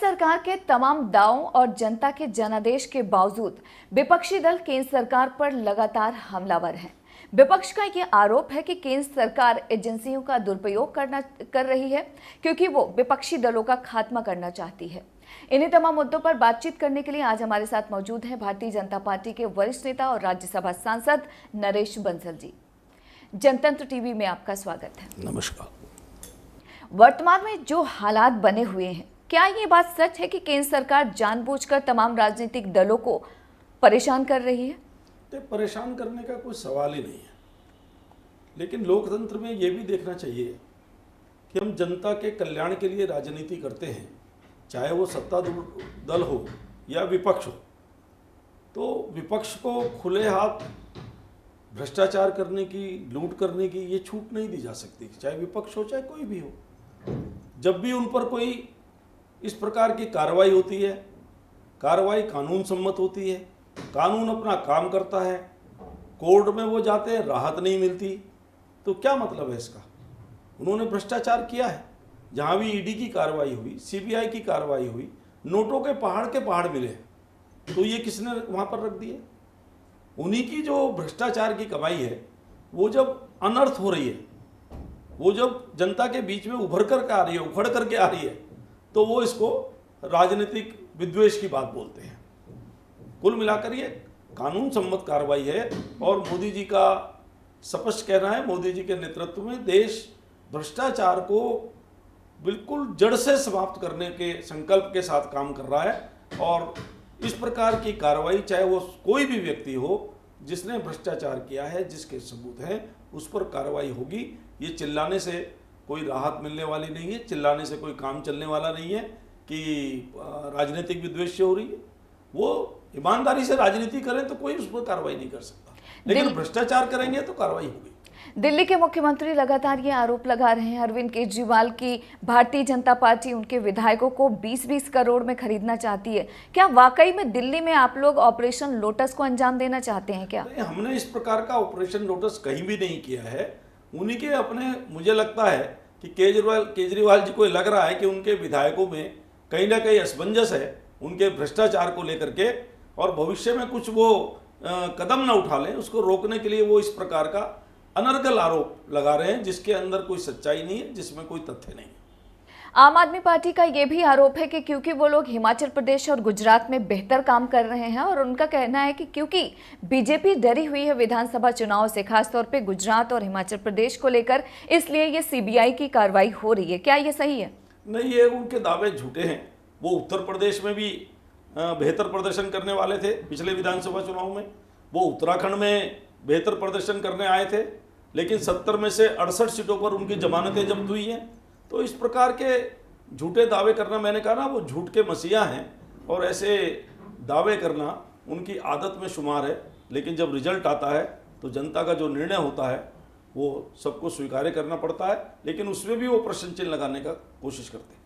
सरकार के तमाम दावों और जनता के जनादेश के बावजूद विपक्षी दल केंद्र सरकार पर लगातार हमलावर हैं। विपक्ष का ये आरोप है कि केंद्र सरकार एजेंसियों का दुरुपयोग कर रही है क्योंकि वो विपक्षी दलों का खात्मा करना चाहती है। इन्हीं तमाम मुद्दों पर बातचीत करने के लिए आज हमारे साथ मौजूद हैं भारतीय जनता पार्टी के वरिष्ठ नेता और राज्यसभा सांसद नरेश बंसल जी। जनतंत्र टीवी में आपका स्वागत है। नमस्कार। वर्तमान में जो हालात बने हुए हैं, क्या ये बात सच है कि केंद्र सरकार जानबूझकर तमाम राजनीतिक दलों को परेशान कर रही है? तो परेशान करने का कोई सवाल ही नहीं है, लेकिन लोकतंत्र में ये भी देखना चाहिए कि हम जनता के कल्याण के लिए राजनीति करते हैं, चाहे वो सत्तारूढ़ दल हो या विपक्ष हो। तो विपक्ष को खुले हाथ भ्रष्टाचार करने की, लूट करने की ये छूट नहीं दी जा सकती, चाहे विपक्ष हो चाहे कोई भी हो। जब भी उन पर कोई इस प्रकार की कार्रवाई होती है, कार्रवाई कानून सम्मत होती है, कानून अपना काम करता है, कोर्ट में वो जाते हैं, राहत नहीं मिलती, तो क्या मतलब है इसका? उन्होंने भ्रष्टाचार किया है। जहाँ भी ईडी की कार्रवाई हुई, सीबीआई की कार्रवाई हुई, नोटों के पहाड़ मिले, तो ये किसने वहाँ पर रख दिए? उन्हीं की जो भ्रष्टाचार की कमाई है, वो जब अनर्थ हो रही है, वो जब जनता के बीच में उभर कर के आ रही है, उखड़ करके आ रही है, तो वो इसको राजनीतिक विद्वेष की बात बोलते हैं। कुल मिलाकर ये कानून सम्मत कार्रवाई है और मोदी जी का स्पष्ट कहना है, मोदी जी के नेतृत्व में देश भ्रष्टाचार को बिल्कुल जड़ से समाप्त करने के संकल्प के साथ काम कर रहा है। और इस प्रकार की कार्रवाई, चाहे वो कोई भी व्यक्ति हो जिसने भ्रष्टाचार किया है, जिसके सबूत हैं, उस पर कार्रवाई होगी। ये चिल्लाने से कोई राहत मिलने वाली नहीं है, चिल्लाने से कोई काम चलने वाला नहीं है कि राजनीतिक विद्वेष से हो रही है। वो ईमानदारी से राजनीति करें तो कोई उस पर कार्रवाई नहीं कर सकता, लेकिन भ्रष्टाचार करेंगे तो कार्रवाई होगी। दिल्ली के मुख्यमंत्री लगातार ये आरोप लगा रहे हैं, अरविंद केजरीवाल की भारतीय जनता पार्टी उनके विधायकों को 20-20 करोड़ में खरीदना चाहती है। क्या वाकई में दिल्ली में आप लोग ऑपरेशन लोटस को अंजाम देना चाहते हैं क्या? नहीं, हमने इस प्रकार का ऑपरेशन लोटस कहीं भी नहीं किया है। उन्हीं के अपने, मुझे लगता है कि केजरीवाल जी को लग रहा है कि उनके विधायकों में कहीं ना कहीं असमंजस है उनके भ्रष्टाचार को लेकर के, और भविष्य में कुछ वो कदम न उठा लें, उसको रोकने के लिए वो इस प्रकार का अनर्गल आरोप लगा रहे हैं, जिसके अंदर कोई सच्चाई नहीं है, जिसमें कोई तथ्य नहीं है। आम आदमी पार्टी का ये भी आरोप है कि क्योंकि वो लोग हिमाचल प्रदेश और गुजरात में बेहतर काम कर रहे हैं, और उनका कहना है कि क्योंकि बीजेपी डरी हुई है विधानसभा चुनाव से, खासतौर पे गुजरात और हिमाचल प्रदेश को लेकर, इसलिए ये सीबीआई की कार्रवाई हो रही है। क्या ये सही है? नहीं, ये उनके दावे झूठे हैं। वो उत्तर प्रदेश में भी बेहतर प्रदर्शन करने वाले थे पिछले विधानसभा चुनाव में, वो उत्तराखंड में बेहतर प्रदर्शन करने आए थे, लेकिन 70 में से 68 सीटों पर उनकी जमानतें जब्त हुई हैं। तो इस प्रकार के झूठे दावे करना, मैंने कहा ना, वो झूठ के मसीहा हैं, और ऐसे दावे करना उनकी आदत में शुमार है। लेकिन जब रिजल्ट आता है तो जनता का जो निर्णय होता है वो सबको स्वीकार करना पड़ता है, लेकिन उसमें भी वो प्रश्न चिन्ह लगाने का कोशिश करते हैं।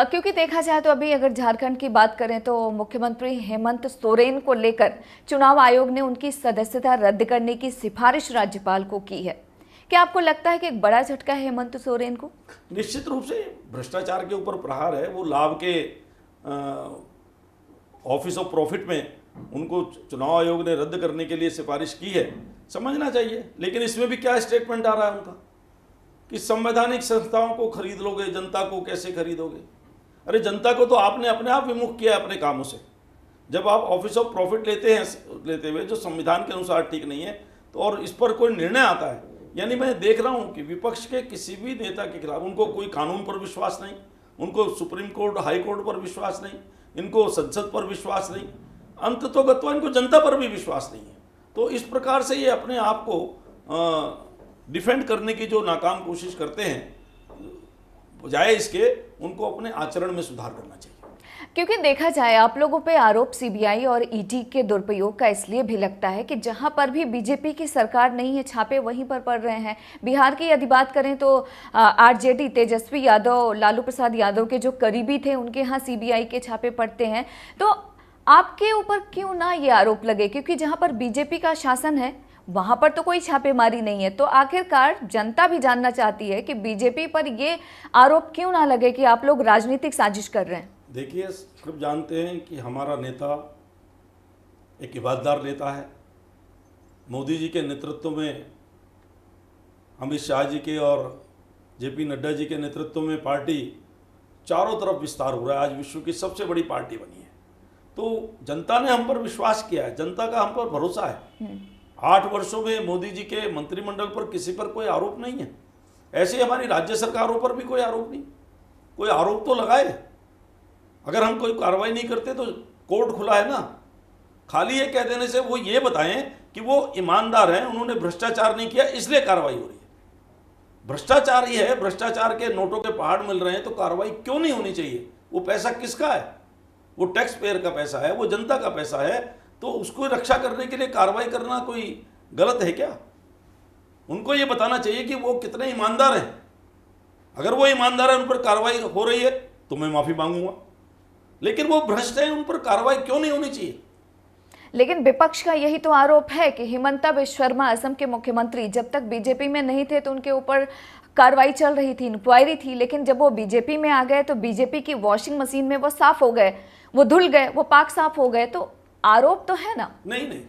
क्योंकि देखा जाए तो अभी अगर झारखंड की बात करें तो मुख्यमंत्री हेमंत सोरेन को लेकर चुनाव आयोग ने उनकी सदस्यता रद्द करने की सिफारिश राज्यपाल को की है। क्या आपको लगता है कि एक बड़ा झटका है हेमंत सोरेन को? निश्चित रूप से भ्रष्टाचार के ऊपर प्रहार है। वो लाभ के ऑफिस ऑफ प्रॉफिट में उनको चुनाव आयोग ने रद्द करने के लिए सिफारिश की है, समझना चाहिए। लेकिन इसमें भी क्या स्टेटमेंट आ रहा है उनका कि संवैधानिक संस्थाओं को खरीद लोगे, जनता को कैसे खरीदोगे? अरे जनता को तो आपने अपने आप विमुख किया है अपने कामों से। जब आप ऑफिस ऑफ प्रॉफिट लेते हुए जो संविधान के अनुसार ठीक नहीं है, तो और इस पर कोई निर्णय आता है, यानी मैं देख रहा हूं कि विपक्ष के किसी भी नेता के खिलाफ उनको कोई कानून पर विश्वास नहीं, उनको सुप्रीम कोर्ट, हाई कोर्ट पर विश्वास नहीं, इनको संसद पर विश्वास नहीं, अंततोगत्वा इनको जनता पर भी विश्वास नहीं है। तो इस प्रकार से ये अपने आप को डिफेंड करने की जो नाकाम कोशिश करते हैं, बजाय इसके उनको अपने आचरण में सुधार करना चाहिए। क्योंकि देखा जाए आप लोगों पे आरोप सीबीआई और ईडी के दुरुपयोग का इसलिए भी लगता है कि जहां पर भी बीजेपी की सरकार नहीं है, छापे वहीं पर पड़ रहे हैं। बिहार की यदि बात करें तो आरजेडी, तेजस्वी यादव, लालू प्रसाद यादव के जो करीबी थे, उनके यहाँ सीबीआई के छापे पड़ते हैं। तो आपके ऊपर क्यों ना ये आरोप लगे? क्योंकि जहां पर बीजेपी का शासन है वहां पर तो कोई छापेमारी नहीं है। तो आखिरकार जनता भी जानना चाहती है कि बीजेपी पर ये आरोप क्यों ना लगे कि आप लोग राजनीतिक साजिश कर रहे हैं। देखिए, सब जानते हैं कि हमारा नेता एक ईमानदार नेता है। मोदी जी के नेतृत्व में, अमित शाह जी के और जेपी नड्डा जी के नेतृत्व में पार्टी चारों तरफ विस्तार हो रहा है। आज विश्व की सबसे बड़ी पार्टी बनी है। तो जनता ने हम पर विश्वास किया है, जनता का हम पर भरोसा है। 8 वर्षों में मोदी जी के मंत्रिमंडल पर किसी पर कोई आरोप नहीं है। ऐसे ही हमारी राज्य सरकारों पर भी कोई आरोप नहीं। कोई आरोप तो लगाए। अगर हम कोई कार्रवाई नहीं करते तो कोर्ट खुला है ना। खाली ये कह देने से वो ये बताएं कि वो ईमानदार हैं, उन्होंने भ्रष्टाचार नहीं किया इसलिए कार्रवाई हो रही है। भ्रष्टाचार ही है, भ्रष्टाचार के नोटों के पहाड़ मिल रहे हैं तो कार्रवाई क्यों नहीं होनी चाहिए? वो पैसा किसका है? वो टैक्स पेयर का पैसा है, वो जनता का पैसा है। तो उसको रक्षा करने के लिए कार्रवाई करना कोई गलत है क्या? उनको ये बताना चाहिए कि वो कितने ईमानदार हैं। अगर वो ईमानदार है, उन पर कार्रवाई हो रही है तो मैं माफ़ी मांगूंगा। लेकिन वो भ्रष्ट हैं, उन पर कार्रवाई क्यों नहीं होनी चाहिए? लेकिन विपक्ष का यही तो आरोप है कि हिमंता बिश्व शर्मा असम के मुख्यमंत्री जब तक बीजेपी में नहीं थे तो उनके ऊपर कार्रवाई चल रही थी, इंक्वायरी थी। लेकिन जब वो बीजेपी में आ गए तो बीजेपी की वॉशिंग मशीन में वो साफ हो गए, वो धुल गए, वो पाक साफ हो गए। तो आरोप तो है ना। नहीं,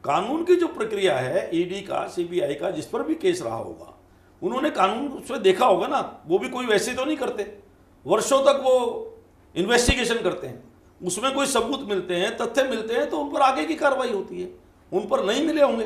कानून की जो प्रक्रिया है, ईडी का, सीबीआई का, जिस पर भी केस रहा होगा, उन्होंने कानून उसमें देखा होगा ना। वो भी कोई वैसे तो नहीं करते, वर्षों तक वो इन्वेस्टिगेशन करते हैं, उसमें कोई सबूत मिलते हैं, तथ्य मिलते हैं तो उन पर आगे की कार्रवाई होती है। उन पर नहीं मिले होंगे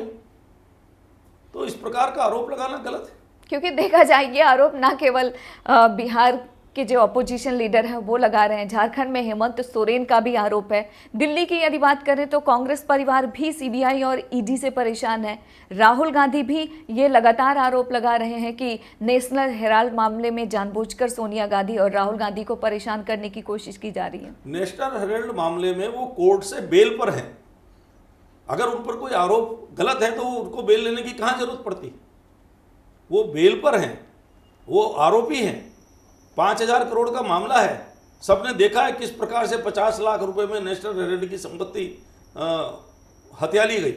तो इस प्रकार का आरोप लगाना गलत है। क्योंकि देखा जाए ये आरोप ना केवल बिहार के जो अपोजिशन लीडर हैं वो लगा रहे हैं, झारखंड में हेमंत सोरेन का भी आरोप है। दिल्ली की यदि बात करें तो कांग्रेस परिवार भी सीबीआई और ईडी से परेशान है। राहुल गांधी भी ये लगातार आरोप लगा रहे हैं कि नेशनल हेराल्ड मामले में जानबूझकर सोनिया गांधी और राहुल गांधी को परेशान करने की कोशिश की जा रही है। नेशनल हेराल्ड मामले में वो कोर्ट से बेल पर हैं। अगर उन पर कोई आरोप गलत है तो उनको बेल लेने की कहाँ जरूरत पड़ती? वो बेल पर हैं, वो आरोपी हैं। 5,000 करोड़ का मामला है। सबने देखा है किस प्रकार से 50 लाख रुपए में नेशनल हेराल्ड की संपत्ति हत्या ली गई।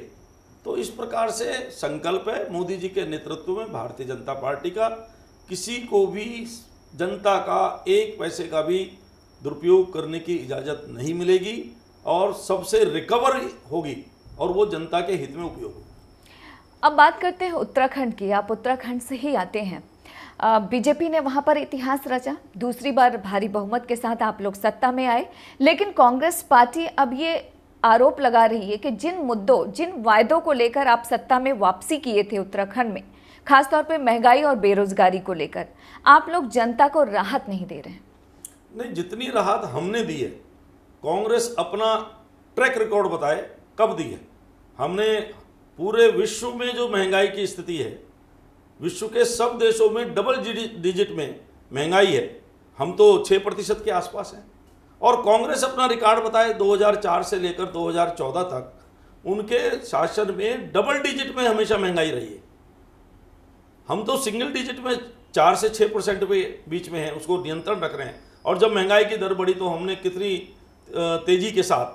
तो इस प्रकार से संकल्प है मोदी जी के नेतृत्व में भारतीय जनता पार्टी का, किसी को भी जनता का एक पैसे का भी दुरुपयोग करने की इजाज़त नहीं मिलेगी और सबसे रिकवर होगी और वो जनता के हित में उपयोग होगी। अब बात करते हैं उत्तराखंड की। आप उत्तराखंड से ही आते हैं। बीजेपी ने वहां पर इतिहास रचा, दूसरी बार भारी बहुमत के साथ आप लोग सत्ता में आए। लेकिन कांग्रेस पार्टी अब ये आरोप लगा रही है कि जिन मुद्दों, जिन वायदों को लेकर आप सत्ता में वापसी किए थे उत्तराखंड में, खासतौर पे महंगाई और बेरोजगारी को लेकर, आप लोग जनता को राहत नहीं दे रहे हैं। नहीं, जितनी राहत हमने दी है, कांग्रेस अपना ट्रैक रिकॉर्ड बताए कब दी है। हमने पूरे विश्व में जो महंगाई की स्थिति है, विश्व के सब देशों में डबल डिजिट में महंगाई है, हम तो 6% के आसपास हैं। और कांग्रेस अपना रिकॉर्ड बताए 2004 से लेकर 2014 तक उनके शासन में डबल डिजिट में हमेशा महंगाई रही है। हम तो सिंगल डिजिट में 4 से 6% के बीच में है, उसको नियंत्रण रख रहे हैं। और जब महंगाई की दर बढ़ी तो हमने कितनी तेजी के साथ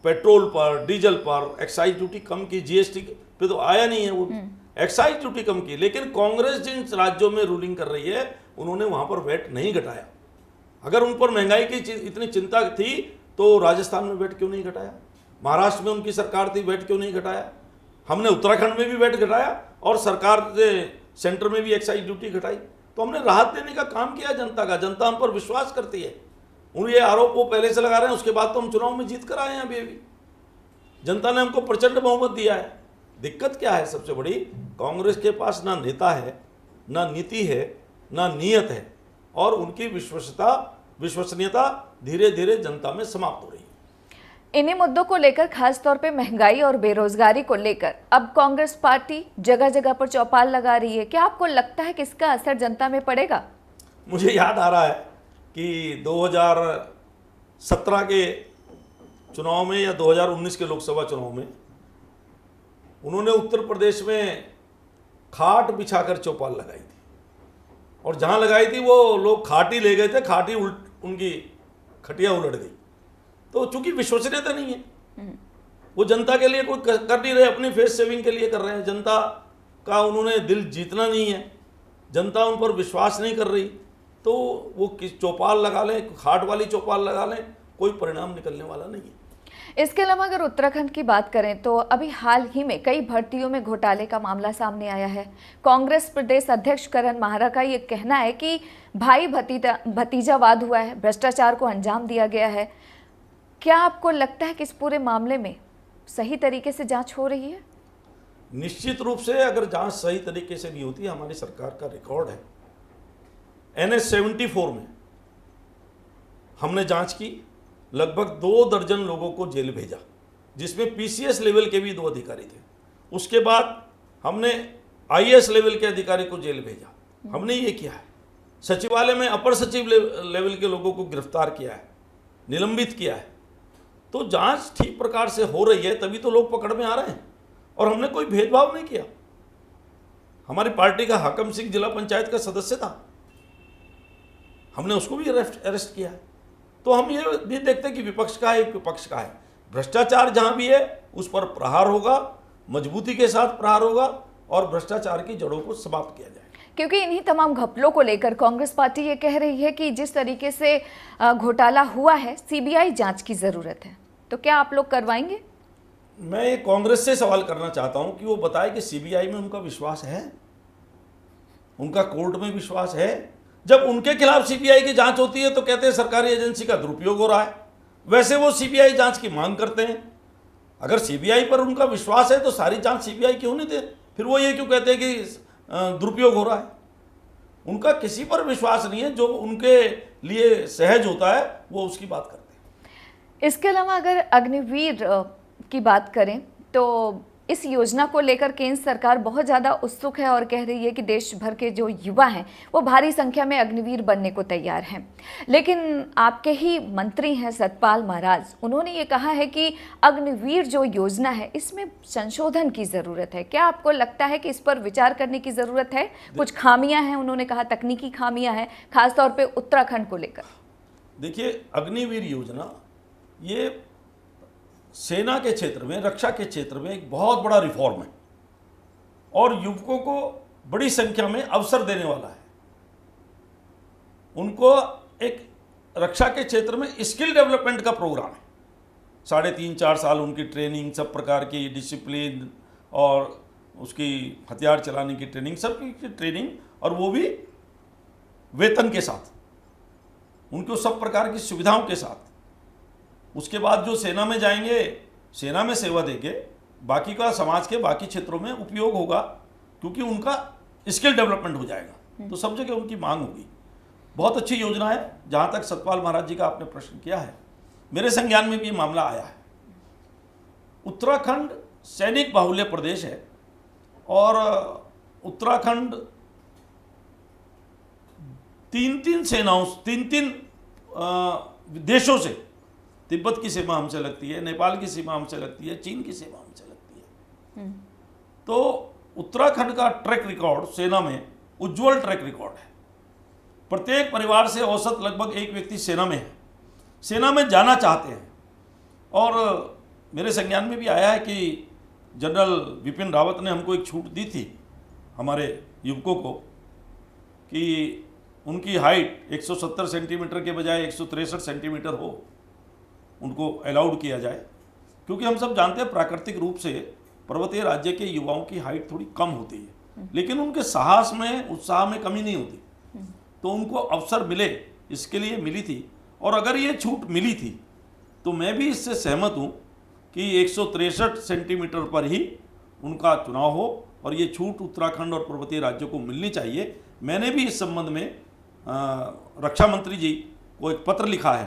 पेट्रोल पर, डीजल पर एक्साइज ड्यूटी कम की, जीएसटी पे तो आया नहीं है, वो एक्साइज ड्यूटी कम की। लेकिन कांग्रेस जिन राज्यों में रूलिंग कर रही है उन्होंने वहां पर वैट नहीं घटाया। अगर उन पर महंगाई की इतनी चिंता थी तो राजस्थान में वैट क्यों नहीं घटाया? महाराष्ट्र में उनकी सरकार थी, वैट क्यों नहीं घटाया? हमने उत्तराखंड में भी वैट घटाया और सरकार ने सेंटर में भी एक्साइज ड्यूटी घटाई। तो हमने राहत देने का काम किया जनता का। जनता हम पर विश्वास करती है। उन ये आरोप वो पहले से लगा रहे हैं, उसके बाद तो हम चुनाव में जीत कर आए हैं। अभी जनता ने हमको प्रचंड बहुमत दिया है। दिक्कत क्या है? सबसे बड़ी, कांग्रेस के पास ना नेता है, ना नीति है, ना नीयत है और उनकी विश्वसनीयता धीरे धीरे जनता में समाप्त हो रही है। इन्हीं मुद्दों को लेकर, खासतौर पे महंगाई और बेरोजगारी को लेकर अब कांग्रेस पार्टी जगह जगह पर चौपाल लगा रही है। क्या आपको लगता है कि इसका असर जनता में पड़ेगा? मुझे याद आ रहा है कि 2017 के चुनाव में या 2019 के लोकसभा चुनाव में उन्होंने उत्तर प्रदेश में खाट बिछाकर चौपाल लगाई थी और जहां लगाई थी वो लोग खाट ही ले गए थे, खाट ही उनकी खटिया उलट गई। तो चूंकि विश्वसनीयता नहीं है, वो जनता के लिए कोई कर नहीं रहे, अपनी फेस सेविंग के लिए कर रहे हैं। जनता का उन्होंने दिल जीतना नहीं है, जनता उन पर विश्वास नहीं कर रही। तो वो किस चौपाल लगा लें, खाट वाली चौपाल लगा लें, कोई परिणाम निकलने वाला नहीं है। इसके अलावा अगर उत्तराखंड की बात करें तो अभी हाल ही में कई भर्तियों में घोटाले का मामला सामने आया है। कांग्रेस प्रदेश अध्यक्ष करण माहरा का ये कहना है कि भाई भतीजावाद हुआ है, भ्रष्टाचार को अंजाम दिया गया है। क्या आपको लगता है कि इस पूरे मामले में सही तरीके से जांच हो रही है? निश्चित रूप से अगर जांच सही तरीके से नहीं होती, हमारी सरकार का रिकॉर्ड है, NH 74 में हमने जांच की, लगभग 2 दर्जन लोगों को जेल भेजा, जिसमें PCS लेवल के भी 2 अधिकारी थे। उसके बाद हमने IAS लेवल के अधिकारी को जेल भेजा। हमने ये किया है। सचिवालय में अपर सचिव लेवल के लोगों को गिरफ्तार किया है, निलंबित किया है। तो जांच ठीक प्रकार से हो रही है, तभी तो लोग पकड़ में आ रहे हैं। और हमने कोई भेदभाव नहीं किया। हमारी पार्टी का हाकम सिंह जिला पंचायत का सदस्य था, हमने उसको भी अरेस्ट किया है। तो हम ये नहीं देखते कि विपक्ष का है, विपक्ष का है। भ्रष्टाचार जहां भी है उस पर प्रहार होगा, मजबूती के साथ प्रहार होगा और भ्रष्टाचार की जड़ों को समाप्त किया जाए। क्योंकि इन्हीं तमाम घपलों को लेकर कांग्रेस पार्टी ये कह रही है कि जिस तरीके से घोटाला हुआ है, CBI जांच की जरूरत है। तो क्या आप लोग करवाएंगे? मैं ये कांग्रेस से सवाल करना चाहता हूं कि वो बताए कि CBI में उनका विश्वास है, उनका कोर्ट में विश्वास है। जब उनके खिलाफ CBI की जांच होती है तो कहते हैं सरकारी एजेंसी का दुरुपयोग हो रहा है। वैसे वो CBI जांच की मांग करते हैं। अगर CBI पर उनका विश्वास है तो सारी जांच CBI क्यों नहीं दे? फिर वो ये क्यों कहते हैं कि दुरुपयोग हो रहा है? उनका किसी पर विश्वास नहीं है। जो उनके लिए सहज होता है वो उसकी बात करते हैं। इसके अलावा अगर अग्निवीर की बात करें तो इस योजना को लेकर केंद्र सरकार बहुत ज़्यादा उत्सुक है और कह रही है कि देश भर के जो युवा हैं वो भारी संख्या में अग्निवीर बनने को तैयार हैं। लेकिन आपके ही मंत्री हैं सतपाल महाराज, उन्होंने ये कहा है कि अग्निवीर जो योजना है इसमें संशोधन की ज़रूरत है। क्या आपको लगता है कि इस पर विचार करने की ज़रूरत है? कुछ खामियां हैं, उन्होंने कहा तकनीकी खामियां हैं, खासतौर पर उत्तराखंड को लेकर। देखिए, अग्निवीर योजना ये सेना के क्षेत्र में, रक्षा के क्षेत्र में एक बहुत बड़ा रिफॉर्म है और युवकों को बड़ी संख्या में अवसर देने वाला है। उनको एक रक्षा के क्षेत्र में स्किल डेवलपमेंट का प्रोग्राम है। 3.5-4 साल उनकी ट्रेनिंग, सब प्रकार की डिसिप्लिन और उसकी हथियार चलाने की ट्रेनिंग, सब की ट्रेनिंग, और वो भी वेतन के साथ, उनको सब प्रकार की सुविधाओं के साथ। उसके बाद जो सेना में जाएंगे, सेना में सेवा देके बाकी का समाज के बाकी क्षेत्रों में उपयोग होगा, क्योंकि उनका स्किल डेवलपमेंट हो जाएगा। तो सब जगह उनकी मांग होगी। बहुत अच्छी योजना है। जहाँ तक सतपाल महाराज जी का आपने प्रश्न किया है, मेरे संज्ञान में भी ये मामला आया है। उत्तराखंड सैनिक बाहुल्य प्रदेश है और उत्तराखंड 3-3 सेनाओं, 3-3 देशों से, तिब्बत की सीमा हमसे लगती है, नेपाल की सीमा हमसे लगती है, चीन की सीमा हमसे लगती है। तो उत्तराखंड का ट्रैक रिकॉर्ड सेना में उज्जवल ट्रैक रिकॉर्ड है। प्रत्येक परिवार से औसत लगभग एक व्यक्ति सेना में है, सेना में जाना चाहते हैं। और मेरे संज्ञान में भी आया है कि जनरल विपिन रावत ने हमको एक छूट दी थी हमारे युवकों को कि उनकी हाइट 170 सेंटीमीटर के बजाय 163 सेंटीमीटर हो, उनको अलाउड किया जाए। क्योंकि हम सब जानते हैं प्राकृतिक रूप से पर्वतीय राज्य के युवाओं की हाइट थोड़ी कम होती है, लेकिन उनके साहस में, उत्साह में कमी नहीं होती। तो उनको अवसर मिले, इसके लिए मिली थी। और अगर ये छूट मिली थी तो मैं भी इससे सहमत हूँ कि 163 सेंटीमीटर पर ही उनका चुनाव हो और ये छूट उत्तराखंड और पर्वतीय राज्यों को मिलनी चाहिए। मैंने भी इस संबंध में रक्षा मंत्री जी को एक पत्र लिखा है,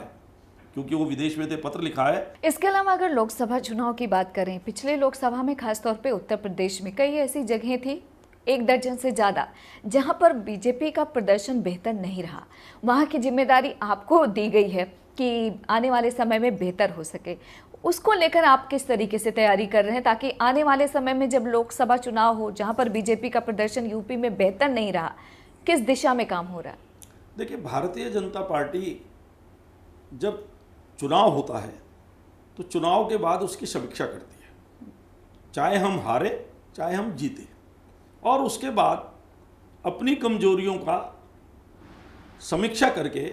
क्योंकि वो विदेश में थे, पत्र लिखा है। इसके अलावा अगर लोकसभा चुनाव की बात करें, पिछले लोकसभा में खासतौर पे उत्तर प्रदेश में कई ऐसी जगहें थी, 1 दर्जन से ज़्यादा, जहां पर बीजेपी का प्रदर्शन बेहतर नहीं रहा। वहां की जिम्मेदारी आपको दी गई है कि आने वाले समय में बेहतर हो सके। उसको लेकर आप किस तरीके से तैयारी कर रहे हैं ताकि आने वाले समय में जब लोकसभा चुनाव हो, जहां पर बीजेपी का प्रदर्शन यूपी में बेहतर नहीं रहा, किस दिशा में काम हो रहा है? देखिए, भारतीय जनता पार्टी जब चुनाव होता है तो चुनाव के बाद उसकी समीक्षा करती है, चाहे हम हारे चाहे हम जीते, और उसके बाद अपनी कमजोरियों का समीक्षा करके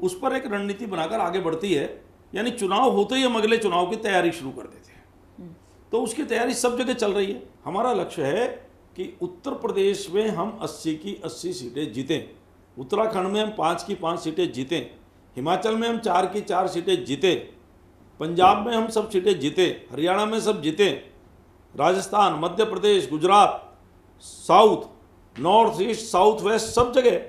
उस पर एक रणनीति बनाकर आगे बढ़ती है। यानी चुनाव होते ही हम अगले चुनाव की तैयारी शुरू कर देते हैं, तो उसकी तैयारी सब जगह चल रही है। हमारा लक्ष्य है कि उत्तर प्रदेश में हम 80 की 80 सीटें जीतें, उत्तराखंड में हम 5 की 5 सीटें जीतें, हिमाचल में हम 4 की 4 सीटें जीतें, पंजाब में हम सब सीटें जीतें, हरियाणा में सब जीतें, Rajasthan, Madhya Pradesh, Gujarat, south, north east, south west, सब जगह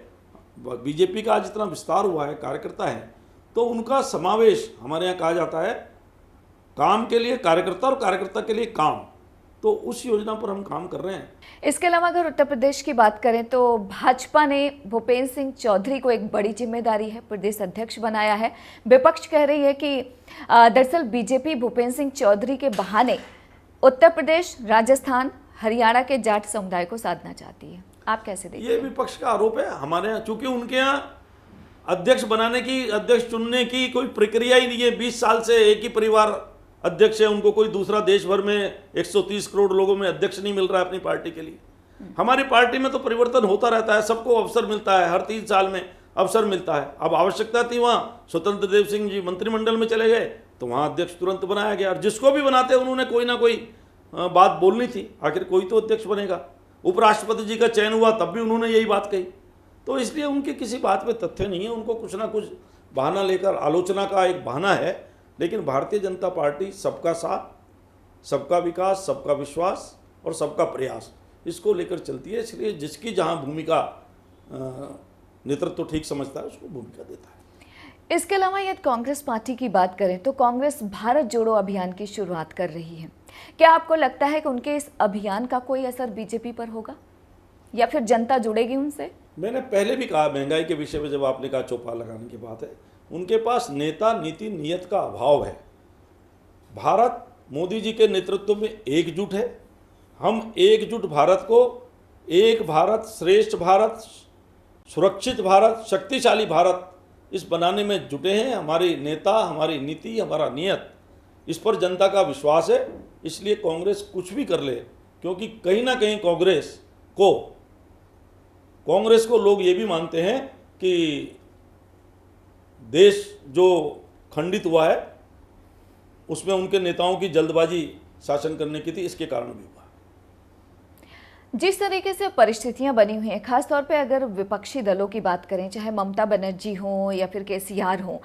बीजेपी का आज इतना विस्तार हुआ है, कार्यकर्ता है, तो उनका समावेश हमारे यहाँ कहा जाता है काम के लिए कार्यकर्ता और कार्यकर्ता के लिए काम। तो उस योजना पर हम काम कर रहे हैं। इसके अलावा अगर उत्तर प्रदेश की बात करें तो भाजपा ने भूपेंद्र सिंह चौधरी को एक बड़ी जिम्मेदारी है, प्रदेश अध्यक्ष बनाया है। विपक्ष कह रही है कि दरअसल बीजेपी भूपेंद्र सिंह चौधरी के बहाने उत्तर प्रदेश, राजस्थान, हरियाणा के जाट समुदाय को साधना चाहती है। आप कैसे देखते हैं? ये विपक्ष का आरोप है हमारे यहाँ, चूंकि उनके यहाँ अध्यक्ष बनाने की, अध्यक्ष चुनने की कोई प्रक्रिया ही नहीं है। 20 साल से एक ही परिवार अध्यक्ष है, उनको कोई दूसरा देश भर में 130 करोड़ लोगों में अध्यक्ष नहीं मिल रहा है अपनी पार्टी के लिए। हमारी पार्टी में तो परिवर्तन होता रहता है, सबको अवसर मिलता है, हर 3 साल में अवसर मिलता है। अब आवश्यकता थी, वहाँ स्वतंत्र देव सिंह जी मंत्रिमंडल में चले गए तो वहाँ अध्यक्ष तुरंत बनाया गया, और जिसको भी बनाते उन्होंने कोई ना कोई बात बोलनी थी, आखिर कोई तो अध्यक्ष बनेगा। उपराष्ट्रपति जी का चयन हुआ तब भी उन्होंने यही बात कही। तो इसलिए उनकी किसी बात पे तथ्य नहीं है, उनको कुछ ना कुछ बहाना लेकर, आलोचना का एक बहाना है। लेकिन भारतीय जनता पार्टी सबका साथ, सबका विकास, सबका विश्वास और सबका प्रयास, इसको लेकर चलती है। इसलिए जिसकी जहाँ भूमिका नेतृत्व ठीक समझता है उसको भूमिका देता है। इसके अलावा यदि कांग्रेस पार्टी की बात करें तो कांग्रेस भारत जोड़ो अभियान की शुरुआत कर रही है। क्या आपको लगता है कि उनके इस अभियान का कोई असर बीजेपी पर होगा या फिर जनता जुड़ेगी उनसे? मैंने पहले भी कहा, महंगाई के विषय में जब आपने कहा चौपाल लगाने की बात है, उनके पास नेता, नीति, नियत का अभाव है। भारत मोदी जी के नेतृत्व में एकजुट है। हम एकजुट भारत को, एक भारत श्रेष्ठ भारत, सुरक्षित भारत, शक्तिशाली भारत, इस बनाने में जुटे हैं। हमारे नेता, हमारी नीति, हमारा नियत, इस पर जनता का विश्वास है। इसलिए कांग्रेस कुछ भी कर ले, क्योंकि कहीं ना कहीं कांग्रेस को लोग ये भी मानते हैं कि देश जो खंडित हुआ है उसमें उनके नेताओं की जल्दबाजी शासन करने की थी, इसके कारण भी हुआ। जिस तरीके से परिस्थितियां बनी हुई हैं, खासतौर पे अगर विपक्षी दलों की बात करें, चाहे ममता बनर्जी हो या फिर केसीआर हो,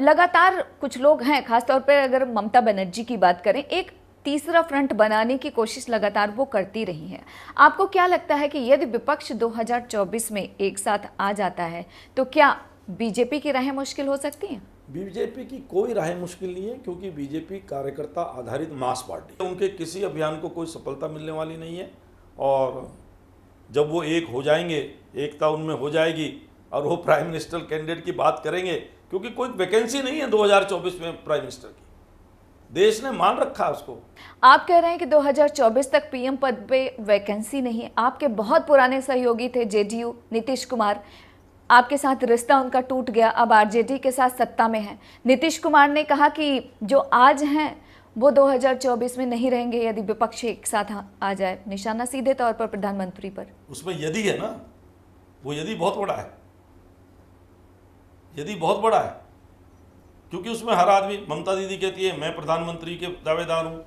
लगातार कुछ लोग हैं, खासतौर पे अगर ममता बनर्जी की बात करें, एक तीसरा फ्रंट बनाने की कोशिश लगातार वो करती रही हैं। आपको क्या लगता है कि यदि विपक्ष 2024 में एक साथ आ जाता है तो क्या बीजेपी की राहें मुश्किल हो सकती हैं? बीजेपी की कोई राह मुश्किल नहीं है, क्योंकि बीजेपी कार्यकर्ता आधारित मास पार्टी है। उनके किसी अभियान को कोई सफलता मिलने वाली नहीं है, और जब वो एक हो जाएंगे, एकता उनमें हो जाएगी और वो प्राइम मिनिस्टर कैंडिडेट की बात करेंगे, क्योंकि कोई वैकेंसी नहीं है 2024 में प्राइम मिनिस्टर की, देश ने मान रखा है उसको। आप कह रहे हैं कि 2024 तक पीएम पद पे वैकेंसी नहीं है। आपके बहुत पुराने सहयोगी थे जेडीयू, नीतीश कुमार, आपके साथ रिश्ता उनका टूट गया, अब आरजेडी के साथ सत्ता में है। नीतीश कुमार ने कहा कि जो आज हैं वो 2024 में नहीं रहेंगे यदि विपक्ष एक साथ आ जाए, निशाना सीधे तौर पर प्रधानमंत्री पर। उसमें यदि है ना, वो यदि बहुत बड़ा है, यदि बहुत बड़ा है, क्योंकि उसमें हर आदमी, ममता दीदी कहती है मैं प्रधानमंत्री के दावेदार हूँ,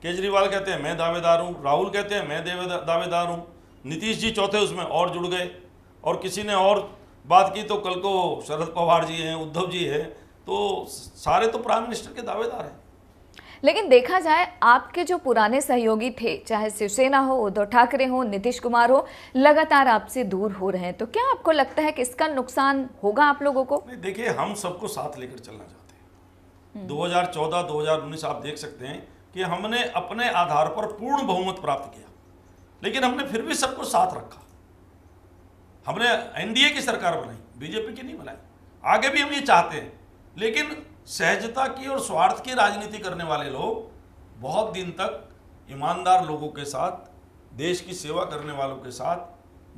केजरीवाल कहते हैं मैं दावेदार हूँ, राहुल कहते हैं मैं दावेदार हूँ, नीतीश जी चौथे उसमें और जुड़ गए, और किसी ने और बात की तो कल को शरद पवार जी हैं, उद्धव जी हैं, तो सारे तो प्राइम मिनिस्टर के दावेदार हैं। लेकिन देखा जाए आपके जो पुराने सहयोगी थे, चाहे शिवसेना हो, उद्धव ठाकरे हो, नीतीश कुमार हो, लगातार आपसे दूर हो रहे हैं, तो क्या आपको लगता है कि इसका नुकसान होगा आप लोगों को? नहीं, देखिए, हम सबको साथ लेकर चलना चाहते हैं। 2014-2019 आप देख सकते हैं कि हमने अपने आधार पर पूर्ण बहुमत प्राप्त किया, लेकिन हमने फिर भी सबको साथ रखा। हमने एनडीए की सरकार बनाई, बीजेपी की नहीं बनाई। आगे भी हम ये चाहते हैं, लेकिन सहजता की और स्वार्थ की राजनीति करने वाले लोग बहुत दिन तक ईमानदार लोगों के साथ, देश की सेवा करने वालों के साथ,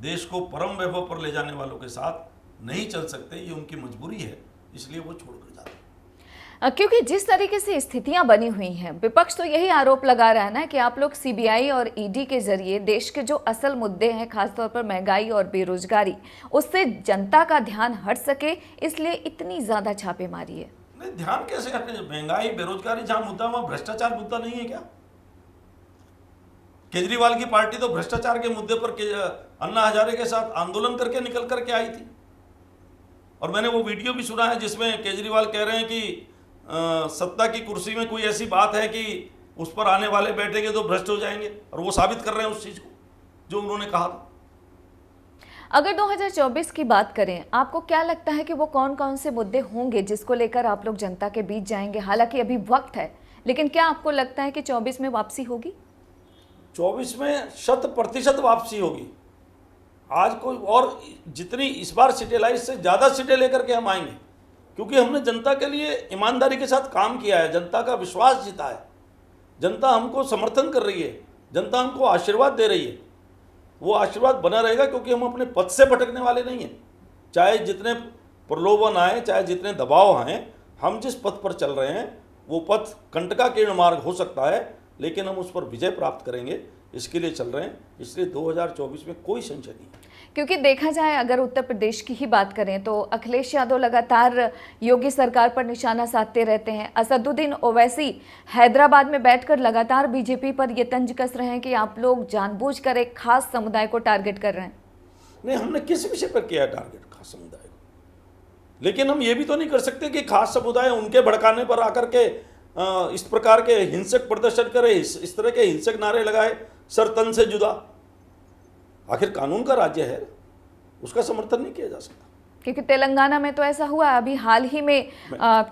देश को परम वैभव पर ले जाने वालों के साथ नहीं चल सकते। ये उनकी मजबूरी है, इसलिए वो छोड़कर जाते हैं। क्योंकि जिस तरीके से स्थितियां बनी हुई हैं, विपक्ष तो यही आरोप लगा रहा है ना कि आप लोग सीबीआई और ईडी के जरिए देश के जो असल मुद्दे हैं, खासतौर पर महंगाई और बेरोजगारी, उससे जनता का ध्यान हट सके, इसलिए इतनी ज्यादा छापेमारी है। नहीं, ध्यान कैसे हटे? महंगाई बेरोजगारी जहां मुद्दा वहां भ्रष्टाचार मुद्दा नहीं है क्या? केजरीवाल की पार्टी तो भ्रष्टाचार के मुद्दे पर अन्ना हजारे के साथ आंदोलन करके निकल करके आई थी। और मैंने वो वीडियो भी सुना है जिसमें केजरीवाल कह रहे हैं कि सत्ता की कुर्सी में कोई ऐसी बात है कि उस पर आने वाले बैठेंगे तो भ्रष्ट हो जाएंगे, और वो साबित कर रहे हैं उस चीज को जो उन्होंने कहा था। अगर 2024 की बात करें, आपको क्या लगता है कि वो कौन कौन से मुद्दे होंगे जिसको लेकर आप लोग जनता के बीच जाएंगे? हालांकि अभी वक्त है, लेकिन क्या आपको लगता है कि 24 में वापसी होगी? 24 में 100% वापसी होगी। आज कोई और जितनी इस बार सीटें लाई, इससे ज़्यादा सीटें लेकर के हम आएंगे, क्योंकि हमने जनता के लिए ईमानदारी के साथ काम किया है, जनता का विश्वास जीता है, जनता हमको समर्थन कर रही है, जनता हमको आशीर्वाद दे रही है। वो आशीर्वाद बना रहेगा क्योंकि हम अपने पथ से भटकने वाले नहीं हैं। चाहे जितने प्रलोभन आए, चाहे जितने दबाव आए, हम जिस पथ पर चल रहे हैं वो पथ कंटकाकीर्ण मार्ग हो सकता है, लेकिन हम उस पर विजय प्राप्त करेंगे, इसके लिए चल रहे हैं। इसलिए 2024 में कोई संशय नहीं। क्योंकि देखा जाए, अगर उत्तर प्रदेश की ही बात करें तो अखिलेश यादव लगातार योगी सरकार पर निशाना साधते रहते हैं। असदुद्दीन ओवैसी हैदराबाद में बैठकर लगातार बीजेपी पर ये तंज कस रहे हैं कि आप लोग जानबूझकर एक खास समुदाय को टारगेट कर रहे हैं। नहीं, हमने किस विषय पर किया है टारगेट खास समुदाय को? लेकिन हम ये भी तो नहीं कर सकते कि खास समुदाय उनके भड़काने पर आकर के इस प्रकार के हिंसक प्रदर्शन करे, इस तरह के हिंसक नारे लगाए, सर तन से जुदा। आखिर कानून का राज्य है, उसका समर्थन नहीं किया जा सकता। क्योंकि तेलंगाना में तो ऐसा हुआ, अभी हाल ही में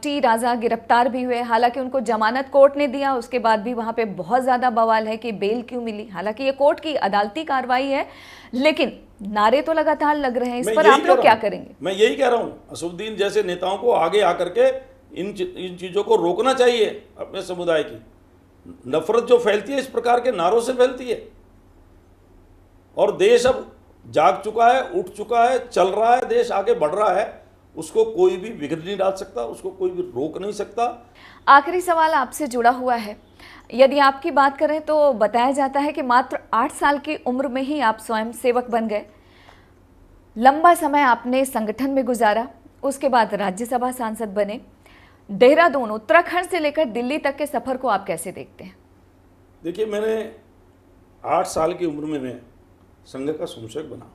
टी राजा गिरफ्तार भी हुए। हालांकि उनको जमानत कोर्ट ने दिया, उसके बाद भी वहां पे बहुत ज़्यादा बवाल है कि बेल क्यों मिली। हालांकि ये कोर्ट की अदालती कार्रवाई है, लेकिन नारे तो लगातार लग रहे हैं। इस पर आप लोग क्या करेंगे? मैं यही कह रहा हूँ, असदुद्दीन जैसे नेताओं को आगे आकर के इन चीज़ों को रोकना चाहिए। अपने समुदाय की नफरत जो फैलती है इस प्रकार के नारों से फैलती है, और देश अब जाग चुका है, उठ चुका है, चल रहा है, देश आगे बढ़ रहा है। उसको कोई भी बिगड़ नहीं डाल सकता, उसको कोई भी रोक नहीं सकता। आखिरी सवाल आपसे जुड़ा हुआ है। यदि आपकी बात करें तो बताया जाता है कि मात्र 8 साल की उम्र में ही आप स्वयं सेवक बन गए। लंबा समय आपने संगठन में गुजारा, उसके बाद राज्यसभा सांसद बने। देहरादून, उत्तराखंड से लेकर दिल्ली तक के सफर को आप कैसे देखते हैं? देखिए, मैंने 8 साल की उम्र में मैं संघ का संसेवक बना,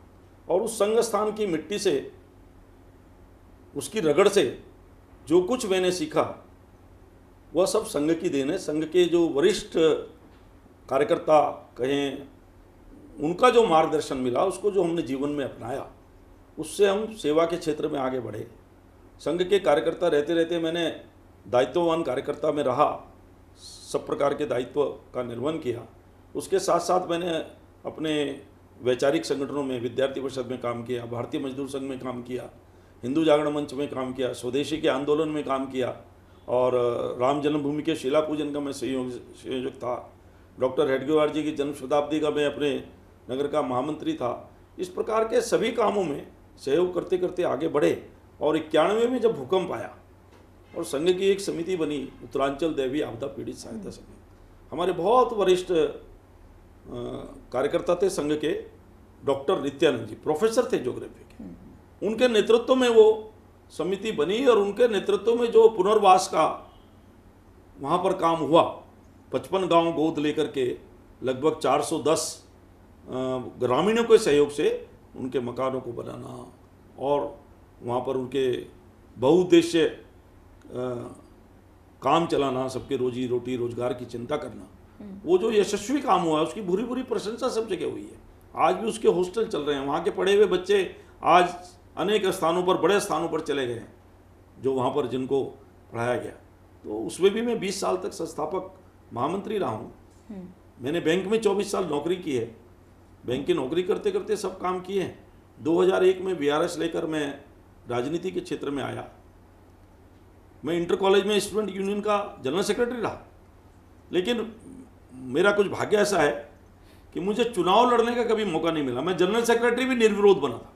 और उस संघ स्थान की मिट्टी से, उसकी रगड़ से जो कुछ मैंने सीखा वह सब संघ की देन है। संघ के जो वरिष्ठ कार्यकर्ता कहें, उनका जो मार्गदर्शन मिला, उसको जो हमने जीवन में अपनाया, उससे हम सेवा के क्षेत्र में आगे बढ़े। संघ के कार्यकर्ता रहते रहते मैंने दायित्ववान कार्यकर्ता में रहा, सब प्रकार के दायित्व का निर्वहन किया। उसके साथ साथ मैंने अपने वैचारिक संगठनों में, विद्यार्थी परिषद में काम किया, भारतीय मजदूर संघ में काम किया, हिंदू जागरण मंच में काम किया, स्वदेशी के आंदोलन में काम किया, और राम जन्मभूमि के शिला पूजन का मैं संयोजक था। डॉक्टर हेडगेवार जी की जन्म शताब्दी का मैं अपने नगर का महामंत्री था। इस प्रकार के सभी कामों में सहयोग करते करते आगे बढ़े, और 91 में जब भूकंप आया और संघ की एक समिति बनी, उत्तरांचल दैवीय आपदा पीड़ित सहायता समिति, हमारे बहुत वरिष्ठ कार्यकर्ता थे संघ के, डॉक्टर नित्यानंद जी प्रोफेसर थे ज्योग्राफी के, उनके नेतृत्व में वो समिति बनी, और उनके नेतृत्व में जो पुनर्वास का वहाँ पर काम हुआ, 55 गांव गोद लेकर के लगभग 410 ग्रामीणों के सहयोग से उनके मकानों को बनाना, और वहाँ पर उनके बहुउद्देश्य काम चलाना, सबके रोजी रोटी रोजगार की चिंता करना, वो जो यशस्वी काम हुआ उसकी भूरी भूरी प्रशंसा सब जगह हुई है। आज भी उसके हॉस्टल चल रहे हैं, वहाँ के पढ़े हुए बच्चे आज अनेक स्थानों पर, बड़े स्थानों पर चले गए हैं, जो वहाँ पर जिनको पढ़ाया गया। तो उसमें भी मैं 20 साल तक संस्थापक महामंत्री रहा हूँ। मैंने बैंक में 24 साल नौकरी की है। बैंक की नौकरी करते करते सब काम किए हैं। 2001 में VRS लेकर मैं राजनीति के क्षेत्र में आया। मैं इंटर कॉलेज में स्टूडेंट यूनियन का जनरल सेक्रेटरी रहा, लेकिन मेरा कुछ भाग्य ऐसा है कि मुझे चुनाव लड़ने का कभी मौका नहीं मिला। मैं जनरल सेक्रेटरी भी निर्विरोध बना था।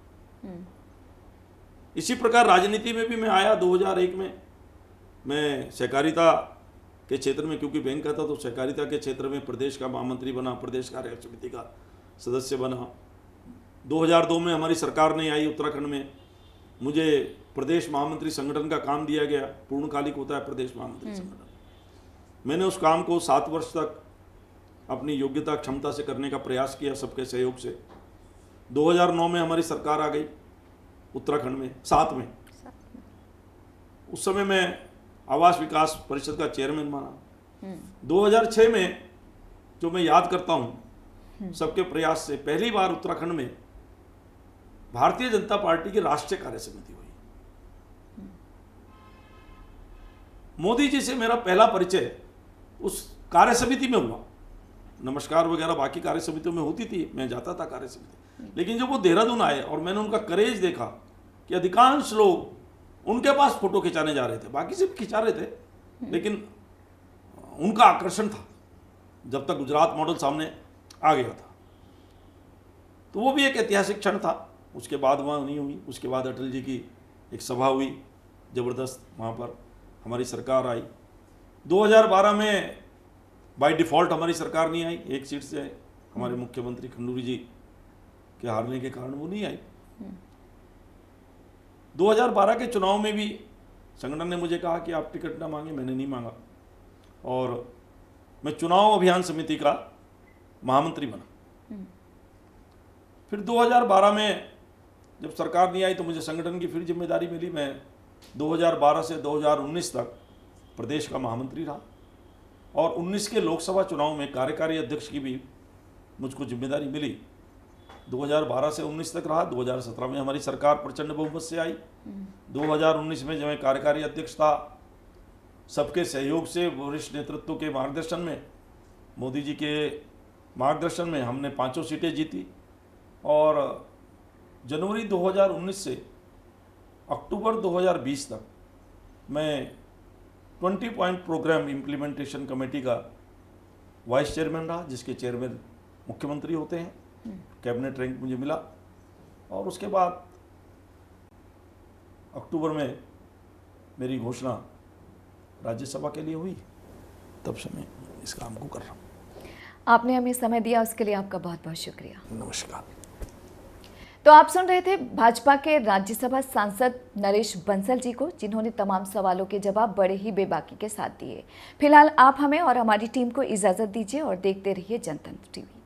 इसी प्रकार राजनीति में भी मैं आया 2001 में, मैं सहकारिता के क्षेत्र में, क्योंकि बैंक का था तो सहकारिता के क्षेत्र में प्रदेश का महामंत्री बना, प्रदेश कार्य समिति का सदस्य बना। 2002 में हमारी सरकार नहीं आई उत्तराखंड में, मुझे प्रदेश महामंत्री संगठन का काम दिया गया। पूर्णकालिक होता है प्रदेश महामंत्री संगठन। मैंने उस काम को 7 वर्ष तक अपनी योग्यता क्षमता से करने का प्रयास किया, सबके सहयोग से। 2009 में हमारी सरकार आ गई उत्तराखंड में, 7 में। उस समय मैं आवास विकास परिषद का चेयरमैन बना। 2006 में जो मैं याद करता हूँ, सबके प्रयास से पहली बार उत्तराखंड में भारतीय जनता पार्टी की राष्ट्रीय कार्य समिति हुई। मोदी जी से मेरा पहला परिचय उस कार्य समिति में हुआ। नमस्कार वगैरह बाकी कार्य समितियों में होती थी, मैं जाता था कार्य समिति, लेकिन जब वो देहरादून आए और मैंने उनका करेज देखा कि अधिकांश लोग उनके पास फोटो खिंचाने जा रहे थे, बाकी से भी खिंचा रहे थे, लेकिन उनका आकर्षण था जब तक गुजरात मॉडल सामने आ गया था। तो वो भी एक ऐतिहासिक क्षण था। उसके बाद वहाँ नहीं हुई। उसके बाद अटल जी की एक सभा हुई ज़बरदस्त, वहाँ पर हमारी सरकार आई। 2012 में बाय डिफ़ॉल्ट हमारी सरकार नहीं आई, एक सीट से हमारे मुख्यमंत्री खंडूरी जी के हारने के कारण वो नहीं आई। 2012 के चुनाव में भी संगठन ने मुझे कहा कि आप टिकट ना मांगे, मैंने नहीं मांगा और मैं चुनाव अभियान समिति का महामंत्री बना। फिर 2012 में जब सरकार नहीं आई तो मुझे संगठन की फिर जिम्मेदारी मिली। मैं 2012 से 2019 तक प्रदेश का महामंत्री रहा और 19 के लोकसभा चुनाव में कार्यकारी अध्यक्ष की भी मुझको जिम्मेदारी मिली। 2012 से 19 तक रहा। 2017 में हमारी सरकार प्रचंड बहुमत से आई। 2019 में जब मैं कार्यकारी अध्यक्ष था, सबके सहयोग से वरिष्ठ नेतृत्व के मार्गदर्शन में, मोदी जी के मार्गदर्शन में हमने 5 सीटें जीती और जनवरी 2019 से अक्टूबर 2020 तक मैं 20 पॉइंट प्रोग्राम इम्प्लीमेंटेशन कमेटी का वाइस चेयरमैन रहा, जिसके चेयरमैन मुख्यमंत्री होते हैं। कैबिनेट रैंक मुझे मिला और उसके बाद अक्टूबर में मेरी घोषणा राज्यसभा के लिए हुई, तब से मैं इस काम को कर रहा हूँ। आपने हमें समय दिया, उसके लिए आपका बहुत बहुत शुक्रिया। नमस्कार। तो आप सुन रहे थे भाजपा के राज्यसभा सांसद नरेश बंसल जी को, जिन्होंने तमाम सवालों के जवाब बड़े ही बेबाकी के साथ दिए। फिलहाल आप हमें और हमारी टीम को इजाजत दीजिए और देखते रहिए जनतंत्र टीवी।